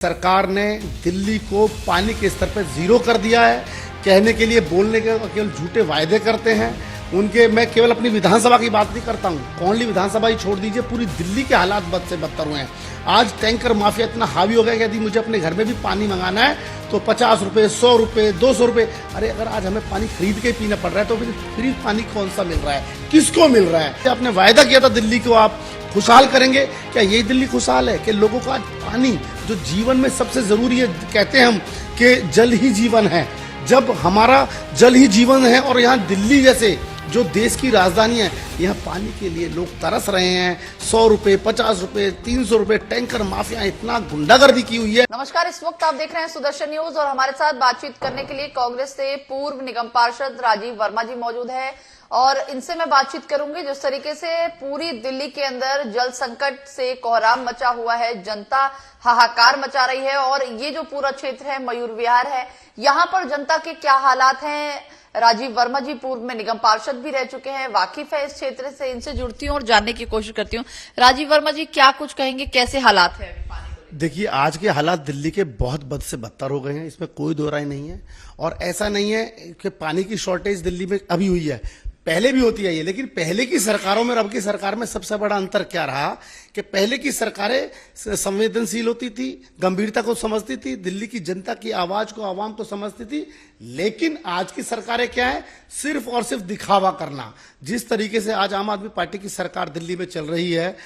सरकार ने दिल्ली को पानी के स्तर पर जीरो कर दिया है। कहने के लिए बोलने के केवल झूठे वायदे करते हैं उनके। मैं केवल अपनी विधानसभा की बात नहीं करता हूँ, कौनली विधानसभा ही छोड़ दीजिए, पूरी दिल्ली के हालात बद से बदतर हुए हैं। आज टैंकर माफिया इतना हावी हो गया कि यदि मुझे अपने घर में भी पानी मंगाना है तो 50 रुपए, 100 रुपए, 200 रुपए। अरे अगर आज हमें पानी खरीद के पीना पड़ रहा है तो फिर फ्री पानी कौन सा मिल रहा है, किसको मिल रहा है? आपने वायदा किया था दिल्ली को आप खुशहाल करेंगे, क्या यही दिल्ली खुशहाल है कि लोगों का आज पानी जो जीवन में सबसे जरूरी है? कहते हैं हम कि जल ही जीवन है। जब हमारा जल ही जीवन है और यहाँ दिल्ली जैसे जो देश की राजधानी है, यहाँ पानी के लिए लोग तरस रहे हैं। 100 रुपए, 50 रुपए, 300 रुपए, टैंकर माफिया इतना गुंडागर्दी की हुई है। नमस्कार, इस वक्त आप देख रहे हैं सुदर्शन न्यूज और हमारे साथ बातचीत करने के लिए कांग्रेस से पूर्व निगम पार्षद राजीव वर्मा जी मौजूद है और इनसे मैं बातचीत करूंगी। जिस तरीके से पूरी दिल्ली के अंदर जल संकट से कोहराम मचा हुआ है, जनता हाहाकार मचा रही है और ये जो पूरा क्षेत्र है मयूर विहार है, यहाँ पर जनता के क्या हालात हैं? राजीव वर्मा जी पूर्व में निगम पार्षद भी रह चुके हैं, वाकिफ है इस क्षेत्र से, इनसे जुड़ती हूँ और जानने की कोशिश करती हूँ। राजीव वर्मा जी, क्या कुछ कहेंगे, कैसे हालात है अभी पानी को? देखिए, आज के हालात दिल्ली के बहुत बद से बदतर हो गए हैं, इसमें कोई दो राय नहीं है। और ऐसा नहीं है कि पानी की शॉर्टेज दिल्ली में अभी हुई है, पहले भी होती है ये। लेकिन पहले की सरकारों में और अब की सरकार में सबसे बड़ा अंतर क्या रहा कि पहले की सरकारें संवेदनशील होती थी, गंभीरता को समझती थी, दिल्ली की जनता की आवाज को, आवाम को समझती थी। लेकिन आज की सरकारें क्या है, सिर्फ और सिर्फ दिखावा करना। जिस तरीके से आज आम आदमी पार्टी की सरकार दिल्ली में चल रही है,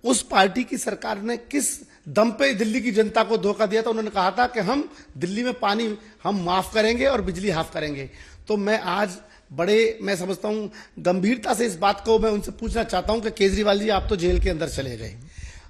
उस पार्टी की सरकार ने किस दम पे दिल्ली की जनता को धोखा दिया था। उन्होंने कहा था कि हम दिल्ली में पानी हम माफ करेंगे और बिजली हाफ करेंगे। तो मैं समझता हूं गंभीरता से इस बात को मैं उनसे पूछना चाहता हूं कि केजरीवाल जी, आप तो जेल के अंदर चले गए,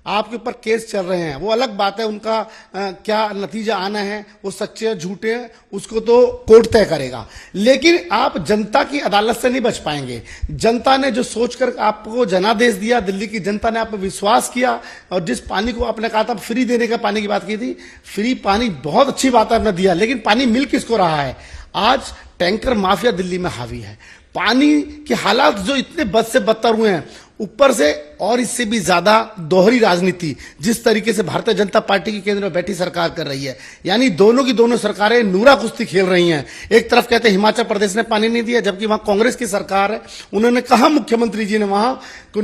आपके ऊपर केस चल रहे हैं, वो अलग बात है, उनका क्या नतीजा आना है, वो सच्चे हैं झूठे हैं, उसको तो कोर्ट तय करेगा। लेकिन आप जनता की अदालत से नहीं बच पाएंगे। जनता ने जो सोचकर आपको जनादेश दिया, दिल्ली की जनता ने आप पर विश्वास किया और जिस पानी को आपने कहा था फ्री देने का, पानी की बात की थी, फ्री पानी बहुत अच्छी बात आपने दिया, लेकिन पानी मिल किसको रहा है? आज टैंकर माफिया दिल्ली में हावी है। पानी के हालात जो इतने बद से बदतर हुए हैं, ऊपर से और इससे भी ज्यादा दोहरी राजनीति जिस तरीके से भारतीय जनता पार्टी की केंद्र में बैठी सरकार कर रही है, यानी दोनों की दोनों सरकारें नूरा कुश्ती खेल रही हैं। एक तरफ कहते हैं हिमाचल प्रदेश ने पानी नहीं दिया, जबकि वहां कांग्रेस की सरकार है। उन्होंने कहा, मुख्यमंत्री जी ने वहां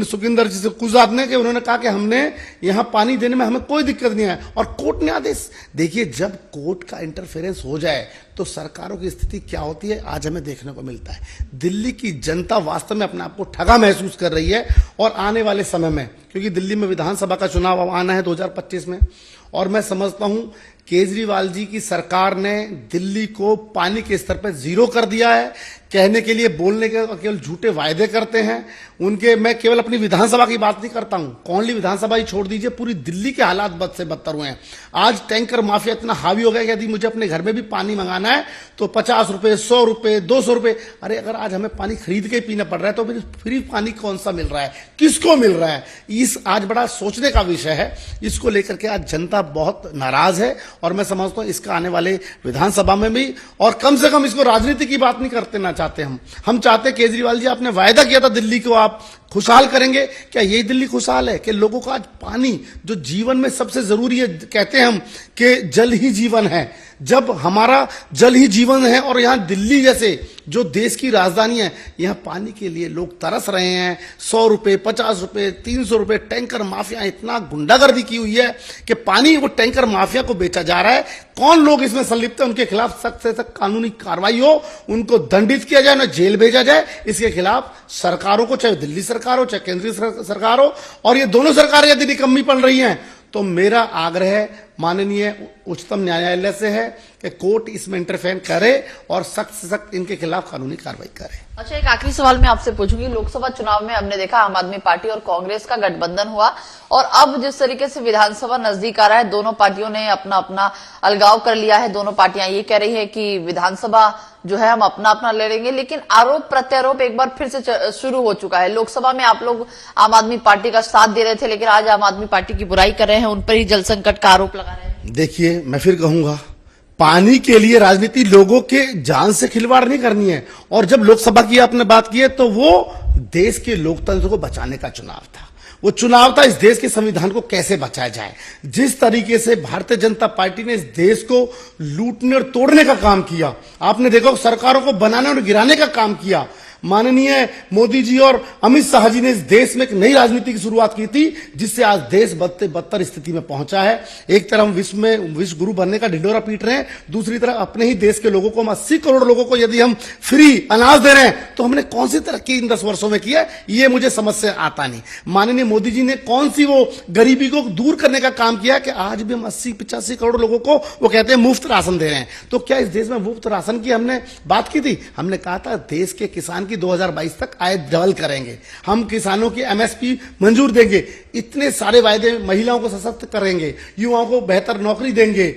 सुखविंदर जी से कुजाद ने, कि उन्होंने कहा कि हमने यहां पानी देने में हमें कोई दिक्कत नहीं है। और कोर्ट ने आदेश, देखिए जब कोर्ट का इंटरफेरेंस हो जाए तो सरकारों की स्थिति क्या होती है, आज हमें देखने को मिलता है। दिल्ली की जनता वास्तव में अपने आप को ठगा महसूस कर रही है। और आने वाले समय में, क्योंकि दिल्ली में विधानसभा का चुनाव आना है 2025 में, और मैं समझता हूं केजरीवाल जी की सरकार ने दिल्ली को पानी के स्तर पर जीरो कर दिया है। कहने के लिए बोलने के केवल झूठे वायदे करते हैं उनके। मैं केवल अपनी विधानसभा की बात नहीं करता हूं, कौनली विधानसभा ही छोड़ दीजिए, पूरी दिल्ली के हालात बद से बदतर हुए हैं। आज टैंकर माफिया इतना हावी हो गया कि यदि मुझे अपने घर में भी पानी मंगाना है तो 50 रुपए, 100 रुपए, 200 रुपए। अरे अगर आज हमें पानी खरीद के पीना पड़ रहा है तो फिर फ्री पानी कौन सा मिल रहा है, किसको मिल रहा है? इस आज बड़ा सोचने का विषय है। इसको लेकर के आज जनता बहुत नाराज है और मैं समझता हूं इसका आने वाले विधानसभा में भी, और कम से कम इसको राजनीति की बात नहीं करते ना चाहते हम चाहते केजरीवाल जी, आपने वायदा किया था दिल्ली को आप खुशहाल करेंगे, क्या यही दिल्ली खुशहाल है कि लोगों का आज पानी जो जीवन में सबसे जरूरी है? कहते हैं हम कि जल ही जीवन है। जब हमारा जल ही जीवन है और यहाँ दिल्ली जैसे जो देश की राजधानी है, यहाँ पानी के लिए लोग तरस रहे हैं। 100 रुपए, 50 रुपए, 300 रुपए, टैंकर माफिया इतना गुंडागर्दी की हुई है कि पानी वो टैंकर माफिया को बेचा जा रहा है। कौन लोग इसमें संलिप्त है, उनके खिलाफ सख्त से सख्त कानूनी कार्रवाई हो, उनको दंडित किया जाए, उन्हें जेल भेजा जाए। इसके खिलाफ सरकारों को, चाहे दिल्ली सरकार हो चाहे केंद्रीय सरकार हो, और ये दोनों सरकारें यदि निकम्मी पड़ रही हैं, तो मेरा आग्रह माननीय उच्चतम न्यायालय से है कि कोर्ट इसमें इंटरफेयर करे और सख्त से सख्त इनके खिलाफ कानूनी कार्रवाई करे। अच्छा, एक आखिरी सवाल मैं आपसे पूछूंगी। लोकसभा चुनाव में हमने देखा आम आदमी पार्टी और कांग्रेस का गठबंधन हुआ और अब जिस तरीके से विधानसभा नजदीक आ रहा है, दोनों पार्टियों ने अपना अपना अलगाव कर लिया है। दोनों पार्टियां ये कह रही है कि विधानसभा जो है हम अपना अपना लड़ेंगे, लेकिन आरोप प्रत्यारोप एक बार फिर से शुरू हो चुका है। लोकसभा में आप लोग आम आदमी पार्टी का साथ दे रहे थे, लेकिन आज आम आदमी पार्टी की बुराई कर रहे हैं, उन पर ही जल संकट का आरोप लगा रहे हैं। देखिए, मैं फिर कहूंगा, पानी के लिए राजनीति लोगों के जान से खिलवाड़ नहीं करनी है। और जब लोकसभा की आपने बात की है तो वो देश के लोकतंत्र को बचाने का चुनाव था। वो चुनाव था इस देश के संविधान को कैसे बचाया जाए। जिस तरीके से भारतीय जनता पार्टी ने इस देश को लूटने और तोड़ने का काम किया, आपने देखा सरकारों को बनाने और गिराने का काम किया। माननीय मोदी जी और अमित शाह जी ने इस देश में एक नई राजनीति की शुरुआत की थी, जिससे आज देश बदतर स्थिति में पहुंचा है। एक तरफ विश्व गुरु बनने का ढिंडोरा पीट रहे हैं, दूसरी तरफ अपने ही देश के लोगों को, 80 करोड़ लोगों को यदि हम फ्री अनाज दे रहे हैं तो हमने कौन सी तरक्की इन 10 वर्षों में की है, ये मुझे समझ से आता नहीं। माननीय मोदी जी ने कौन सी वो गरीबी को दूर करने का काम किया कि आज भी हम 80-85 करोड़ लोगों को वो कहते हैं मुफ्त राशन दे रहे हैं। तो क्या इस देश में मुफ्त राशन की हमने बात की थी? हमने कहा था देश के किसान 2022 तक आय डबल करेंगे, हम किसानों की एमएसपी मंजूर देंगे, इतने सारे वायदे, महिलाओं को सशक्त करेंगे, युवाओं को बेहतर नौकरी देंगे,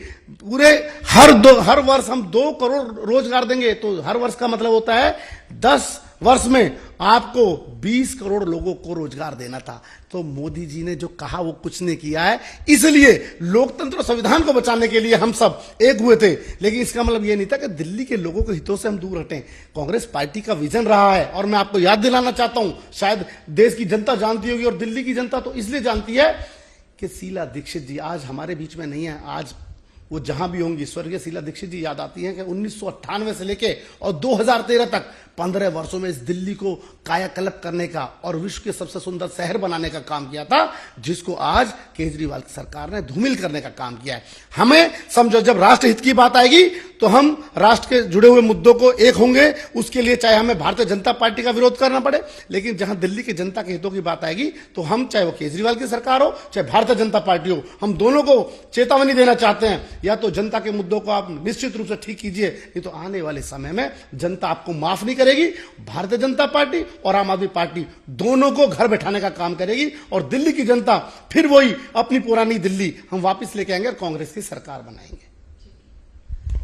पूरे हर वर्ष हम 2 करोड़ रोजगार देंगे। तो हर वर्ष का मतलब होता है 10 वर्ष में आपको 20 करोड़ लोगों को रोजगार देना था। तो मोदी जी ने जो कहा वो कुछ नहीं किया है, इसलिए लोकतंत्र और संविधान को बचाने के लिए हम सब एक हुए थे। लेकिन इसका मतलब ये नहीं था कि दिल्ली के लोगों के हितों से हम दूर हटें। कांग्रेस पार्टी का विजन रहा है, और मैं आपको याद दिलाना चाहता हूं, शायद देश की जनता जानती होगी और दिल्ली की जनता तो इसलिए जानती है कि शीला दीक्षित जी आज हमारे बीच में नहीं है। आज वो जहां भी होंगी, स्वर्गीय शीला दीक्षित जी याद आती हैं कि 1998 से लेके और 2013 तक 15 वर्षों में इस दिल्ली को कायाकल्प करने का और विश्व के सबसे सुंदर शहर बनाने का काम किया था, जिसको आज केजरीवाल की सरकार ने धूमिल करने का काम किया है। हमें समझो, जब राष्ट्र हित की बात आएगी तो हम राष्ट्र के जुड़े हुए मुद्दों को एक होंगे, उसके लिए चाहे हमें भारतीय जनता पार्टी का विरोध करना पड़े। लेकिन जहां दिल्ली की जनता के हितों की बात आएगी तो हम, चाहे वो केजरीवाल की सरकार हो चाहे भारतीय जनता पार्टी हो, हम दोनों को चेतावनी देना चाहते हैं, या तो जनता के मुद्दों को आप निश्चित रूप से ठीक कीजिए, नहीं तो आने वाले समय में जनता आपको माफ नहीं करेगी। भारतीय जनता पार्टी और आम आदमी पार्टी दोनों को घर बैठाने का काम करेगी, और दिल्ली की जनता फिर वही अपनी पुरानी दिल्ली हम वापस लेके आएंगे और कांग्रेस की सरकार बनाएंगे।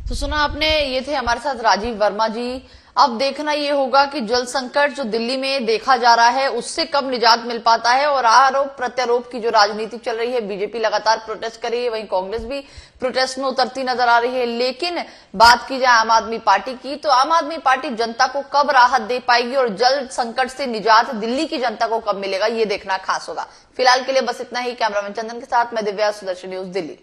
तो सुना आपने, ये थे हमारे साथ राजीव वर्मा जी। अब देखना ये होगा कि जल संकट जो दिल्ली में देखा जा रहा है उससे कब निजात मिल पाता है। और आरोप प्रत्यारोप की जो राजनीति चल रही है, बीजेपी लगातार प्रोटेस्ट कर रही है, वहीं कांग्रेस भी प्रोटेस्ट में उतरती नजर आ रही है। लेकिन बात की जाए आम आदमी पार्टी की, तो आम आदमी पार्टी जनता को कब राहत दे पाएगी और जल संकट से निजात दिल्ली की जनता को कब मिलेगा, ये देखना खास होगा। फिलहाल के लिए बस इतना ही। कैमरामैन चंदन के साथ मैं दिव्या, सुदर्शन न्यूज दिल्ली।